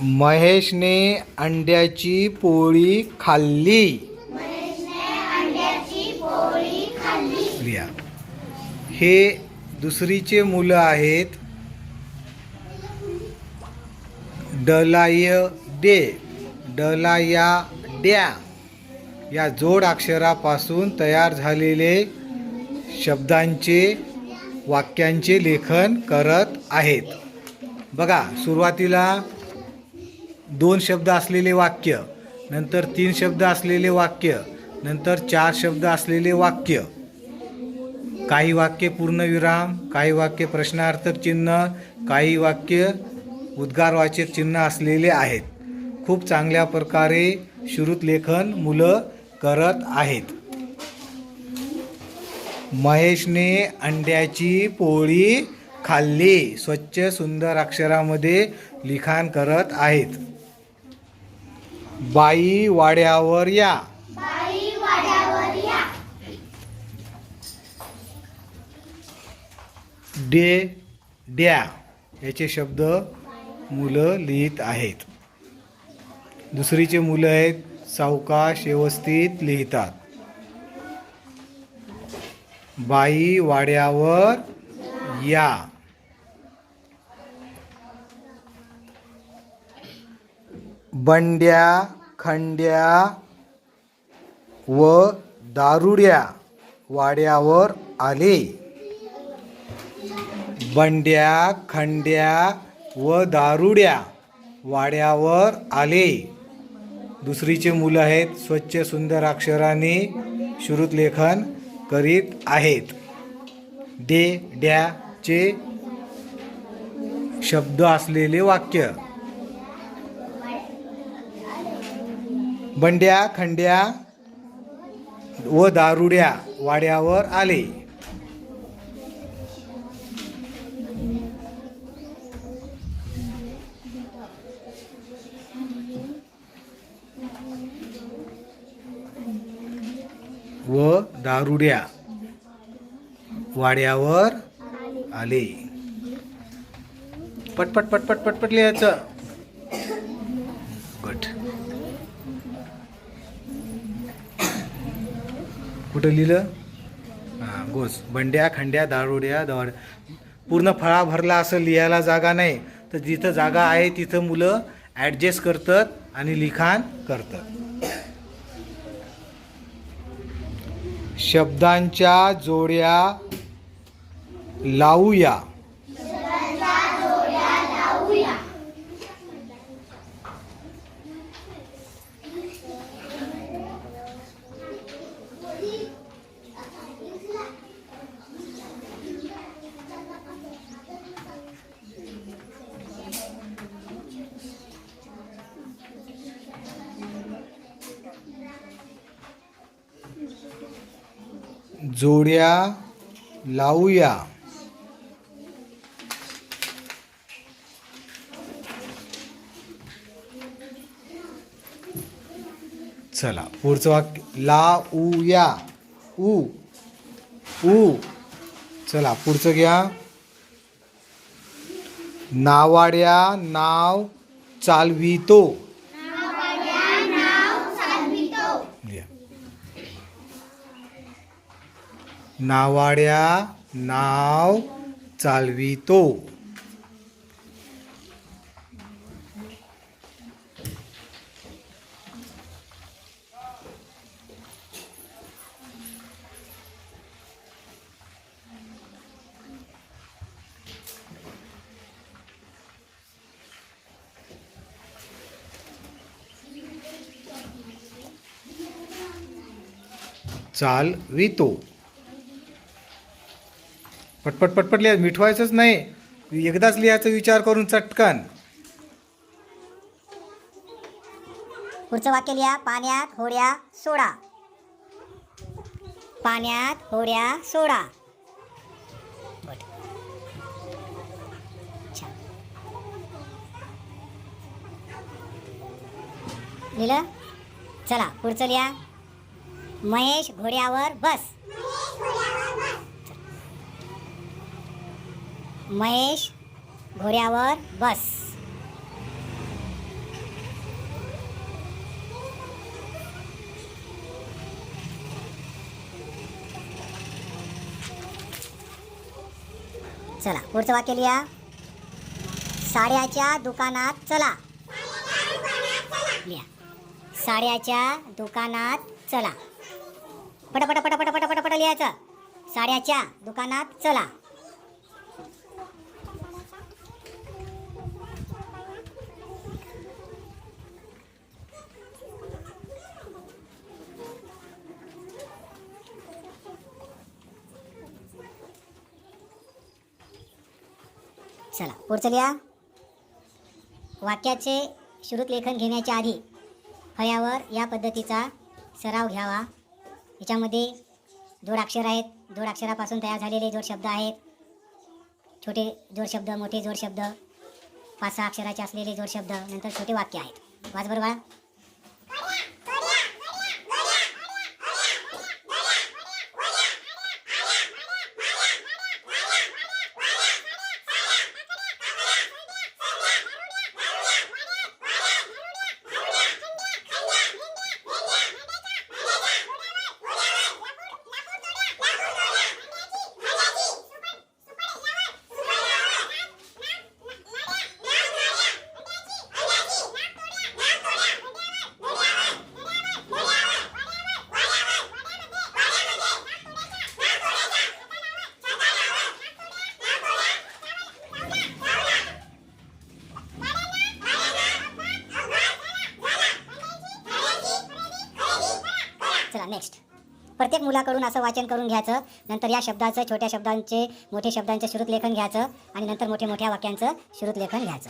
महेशने अंड्याची पोळी खाल्ली. लिहा. हे दुसरीचे मुलं आहेत. डलाय डे, डलाया द्या या जोड अक्षरापासून तयार झालेले शब्दांचे वाक्यांचे लेखन करत आहेत. बघा, सुरुवातीला 2 शब्द असलेले वाक्य, नंतर 3 शब्द असलेले वाक्य, नंतर 4 शब्द असलेले वाक्य, काही वाक्य पूर्णविराम, काही वाक्य प्रश्नार्थक चिन्ह, काही वाक्य उद्गारवाचक चिन्ह असलेले आहेत. खूप चांगल्या प्रकारे श्रुतलेखन मुलं करत आहेत. महेशने अंड्याची पोळी खाल्ली. स्वच्छ सुंदर अक्षरामध्ये लिखाण करत आहेत. बाई वाड्यावर या. डे द्या याचे शब्द मुलं लिहित आहेत. दुसरीचे मुलं आहेत, सावकाश व्यवस्थित लिहितात. बाई वाड्यावर या. बंड्या खंड्या व दारुड्या वाड्यावर आले. बंड्या खंड्या व दारुड्या वाड्यावर आले. दुसरीचे मुलं आहेत, स्वच्छ सुंदर अक्षराने श्रुतलेखन करीत आहेत. डे द्याचे शब्द असलेले वाक्य. बंड्या खंड्या व दारुड्या वाड्यावर आले. व दारुड्या वाड्यावर आले. पटपट पटपट पटपट लिहायचं. गुड. कुठं लिहिलं? हां, गोस. बंड्या खंड्या दारुड्या पूर्ण फळा भरला असं लिहायला जागा नाही, तर जिथं जागा आहे तिथं मुलं ॲडजस्ट करतात आणि लिखाण करतात. शब्दांच्या जोड्या लावूया. जोड्या लावूया. चला पुढचं वाक्य. लावूया. ऊ ऊ. चला पुढचं घ्या. नावाड्या नाव चालवितो. नावाड्या नाव चालवितो. चालवितो. पटपट पटपट लिहा, मिठवायचंच नाही, एकदाच लिहायचा विचार करून चटकन. पुढचं वाक्य लिहा. पाण्यात होड्या सोडा. पाण्यात होड्या सोडा. लिहिलं? चला पुढचं लिहा. महेश घोड्यावर बस. महेश घोड्यावर बस. चला पुढचं वाक्य लिहा. साड्याच्या दुकानात चला. लिहा. साड्याच्या दुकानात चला. पटापट पटापट पटापट पट लिहायचं. साड्याच्या दुकानात चला. चला पुढचं लिहा. वाक्याचे श्रुतलेखन घेण्याच्या आधी फळ्यावर या पद्धतीचा सराव घ्यावा. याच्यामध्ये जोडाक्षर आहेत. जोडाक्षरापासून तयार झालेले जोडशब्द आहेत. छोटे जोडशब्द, मोठे जोडशब्द, 5-6 अक्षराचे असलेले जोडशब्द, नंतर छोटे वाक्य आहेत. वाच बरं बाळा. चला नेक्स्ट. प्रत्येक मुलाकडून असं वाचन करून घ्यायचं. नंतर या शब्दाचं, छोट्या शब्दांचे, मोठ्या शब्दांचे श्रुतलेखन घ्यायचं आणि नंतर मोठ्या वाक्यांचं श्रुतलेखन घ्यायचं.